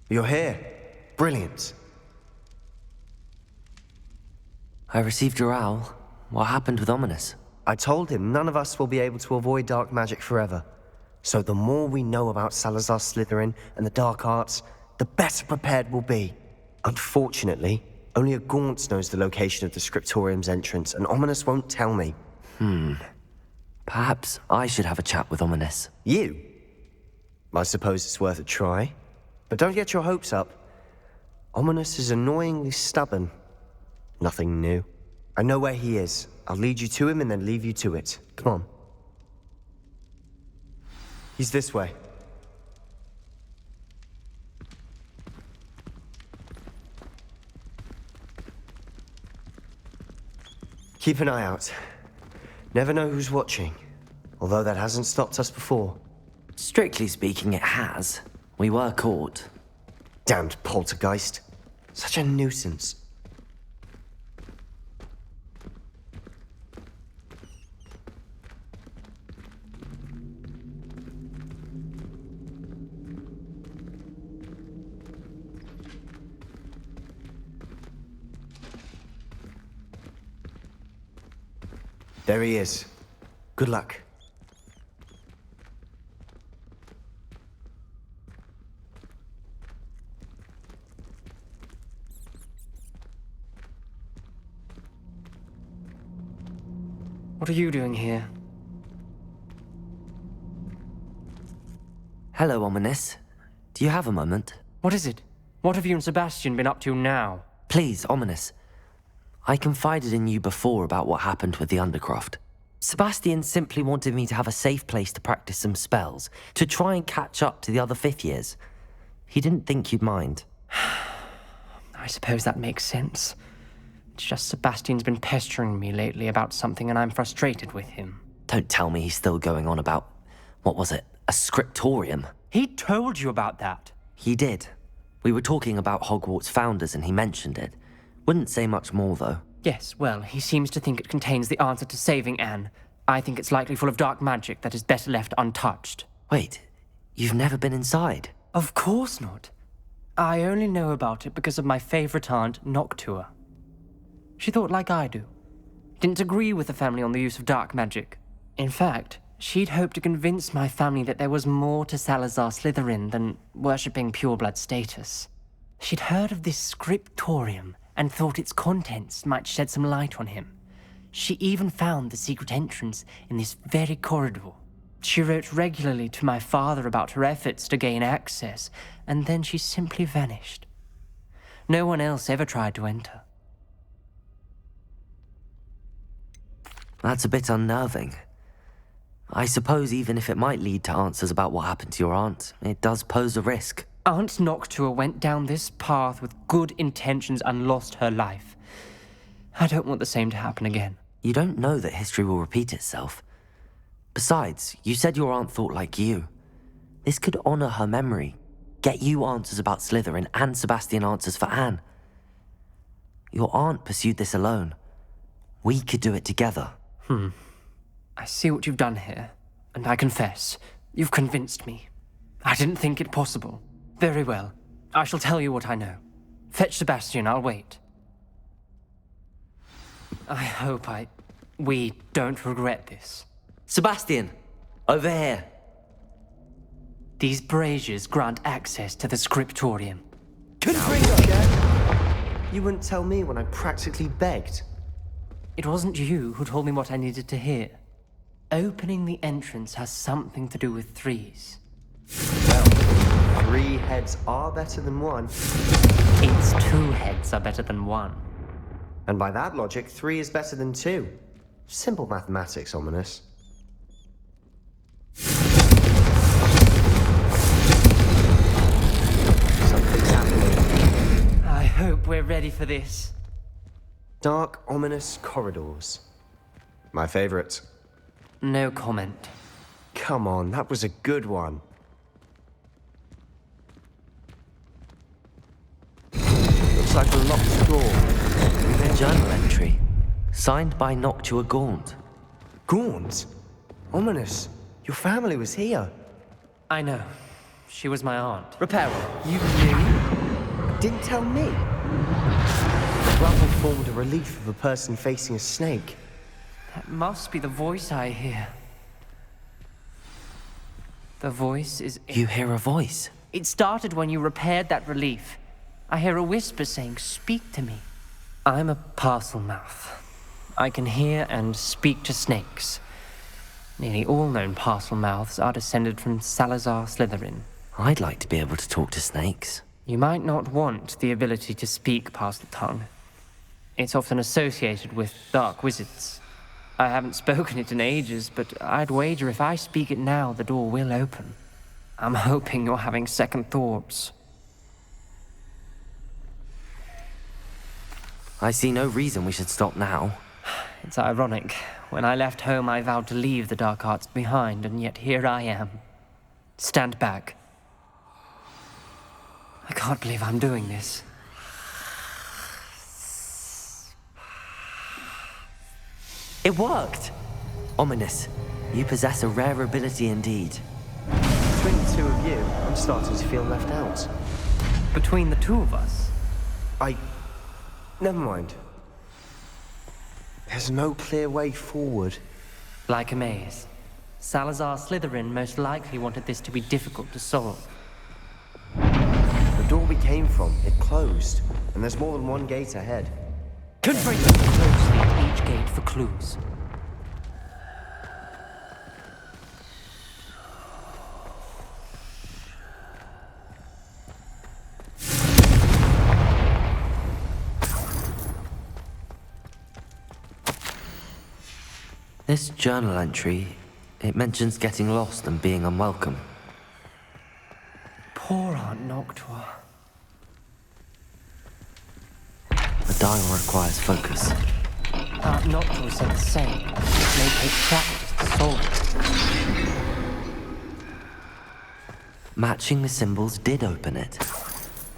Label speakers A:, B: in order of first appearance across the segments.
A: You're here. Brilliant.
B: I received your owl. What happened with Ominous?
A: I told him none of us will be able to avoid dark magic forever. So the more we know about Salazar Slytherin and the dark arts, the better prepared we'll be. Unfortunately, only a Gaunt knows the location of the Scriptorium's entrance, and Ominous won't tell me.
B: Perhaps I should have a chat with Ominous.
A: You? I suppose it's worth a try. But don't get your hopes up. Ominous is annoyingly stubborn. Nothing new. I know where he is. I'll lead you to him and then leave you to it. Come on. He's this way. Keep an eye out. Never know who's watching. Although that hasn't stopped us before.
B: Strictly speaking, it has. We were caught.
A: Damned poltergeist. Such a nuisance. There he is. Good luck.
C: What are you doing here?
B: Hello, Ominous. Do you have a moment?
C: What is it? What have you and Sebastian been up to now?
B: Please, Ominous. I confided in you before about what happened with the Undercroft. Sebastian simply wanted me to have a safe place to practice some spells, to try and catch up to the other fifth years. He didn't think you'd mind.
C: I suppose that makes sense. It's just Sebastian's been pestering me lately about something and I'm frustrated with him.
B: Don't tell me he's still going on about, what was it, a scriptorium?
C: He told you about that.
B: He did. We were talking about Hogwarts founders and he mentioned it. Wouldn't say much more, though.
C: Yes, well, he seems to think it contains the answer to saving Anne. I think it's likely full of dark magic that is better left untouched.
B: Wait, you've never been inside?
C: Of course not. I only know about it because of my favorite aunt, Noctua. She thought like I do. Didn't agree with the family on the use of dark magic. In fact, she'd hoped to convince my family that there was more to Salazar Slytherin than worshipping pureblood status. She'd heard of this scriptorium and thought its contents might shed some light on him. She even found the secret entrance in this very corridor. She wrote regularly to my father about her efforts to gain access, and then she simply vanished. No one else ever tried to enter.
B: That's a bit unnerving. I suppose even if it might lead to answers about what happened to your aunt, it does pose a risk.
C: Aunt Noctua went down this path with good intentions and lost her life. I don't want the same to happen again.
B: You don't know that history will repeat itself. Besides, you said your aunt thought like you. This could honor her memory, get you answers about Slytherin and Sebastian answers for Anne. Your aunt pursued this alone. We could do it together.
C: I see what you've done here, and I confess, you've convinced me. I didn't think it possible. Very well. I shall tell you what I know. Fetch Sebastian, I'll wait. I hope we don't regret this.
B: Sebastian! Over here!
C: These braziers grant access to the scriptorium.
A: You wouldn't tell me when I practically begged.
C: It wasn't you who told me what I needed to hear. Opening the entrance has something to do with threes.
A: Well, 3 heads are better than 1.
C: Its 2 heads are better than 1.
A: And by that logic, 3 is better than 2. Simple mathematics, Ominous. Something's happening.
C: I hope we're ready for this.
A: Dark, ominous corridors. My favorite.
C: No comment.
A: Come on, that was a good one. Looks like a locked door.
B: A journal entry. Signed by Noctua Gaunt.
A: Gaunt? Ominous. Your family was here.
C: I know. She was my aunt.
B: Reparo.
C: You knew?
A: didn't tell me. The rubble formed a relief of a person facing a snake.
C: That must be the voice I hear. The voice is...
B: You hear a voice?
C: It started when you repaired that relief. I hear a whisper saying, "Speak to me." I'm a parcel mouth. I can hear and speak to snakes. Nearly all known parcel mouths are descended from Salazar Slytherin.
B: I'd like to be able to talk to snakes.
C: You might not want the ability to speak parcel tongue. It's often associated with dark wizards. I haven't spoken it in ages, but I'd wager if I speak it now, the door will open. I'm hoping you're having second thoughts.
B: I see no reason we should stop now.
C: It's ironic. When I left home, I vowed to leave the dark arts behind, and yet here I am. Stand back. I can't believe I'm doing this.
B: It worked! Ominous. You possess a rare ability indeed.
A: Between the two of you, I'm starting to feel left out.
C: Between the two of us?
A: Never mind. There's no clear way forward.
C: Like a maze. Salazar Slytherin most likely wanted this to be difficult to solve.
A: The door we came from, it closed, and there's more than one gate ahead.
C: Confront them closely at each gate for clues.
B: This journal entry, it mentions getting lost and being unwelcome.
C: Poor Aunt Noctua.
B: The dial requires focus.
C: Aunt Noctua said the same. It may take practice to solve it.
B: Matching the symbols did open it.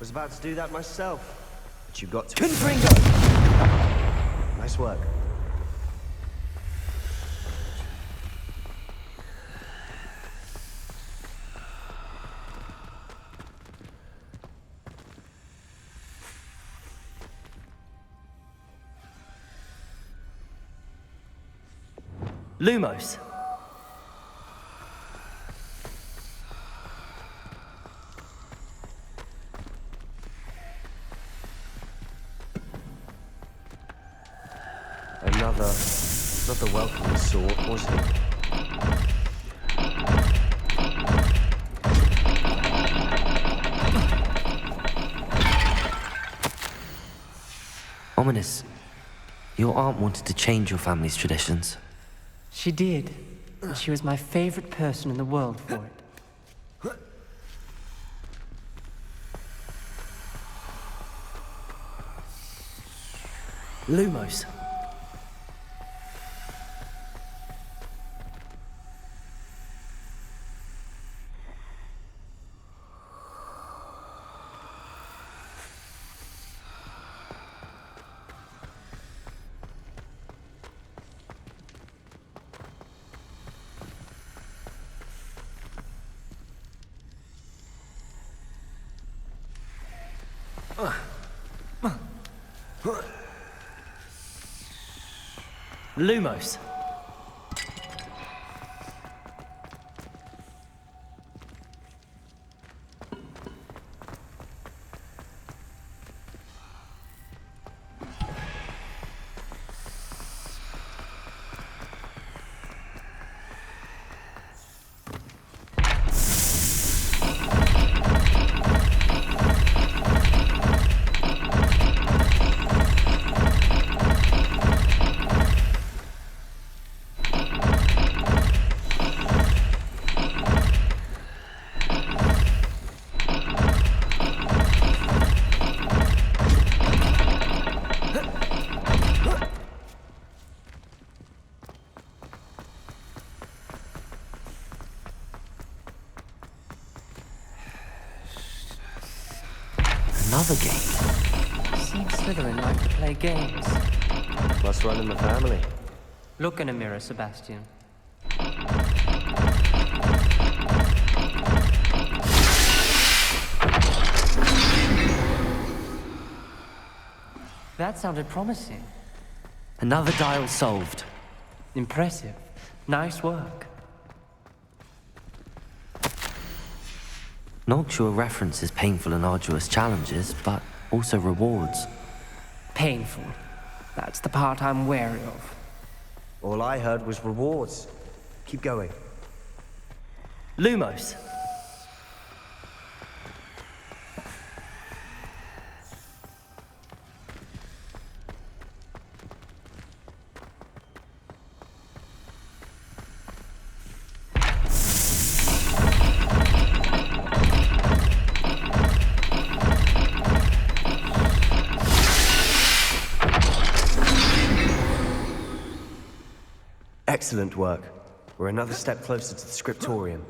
A: Was about to do that myself, but you got to...
B: Confringo!
A: Nice work.
C: Lumos.
A: Another welcoming sort, was he?
B: Ominous. Your aunt wanted to change your family's traditions.
C: She did. And she was my favorite person in the world for it. Lumos. Lumos.
B: Another game.
C: Seems Slytherin like to play games.
A: Must run in the family.
C: Look in a mirror, Sebastian. That sounded promising.
B: Another dial solved.
C: Impressive. Nice work.
B: Noctua references painful and arduous challenges, but also rewards.
C: Painful. That's the part I'm wary of.
A: All I heard was rewards. Keep going.
C: Lumos.
A: Excellent work. We're another step closer to the scriptorium.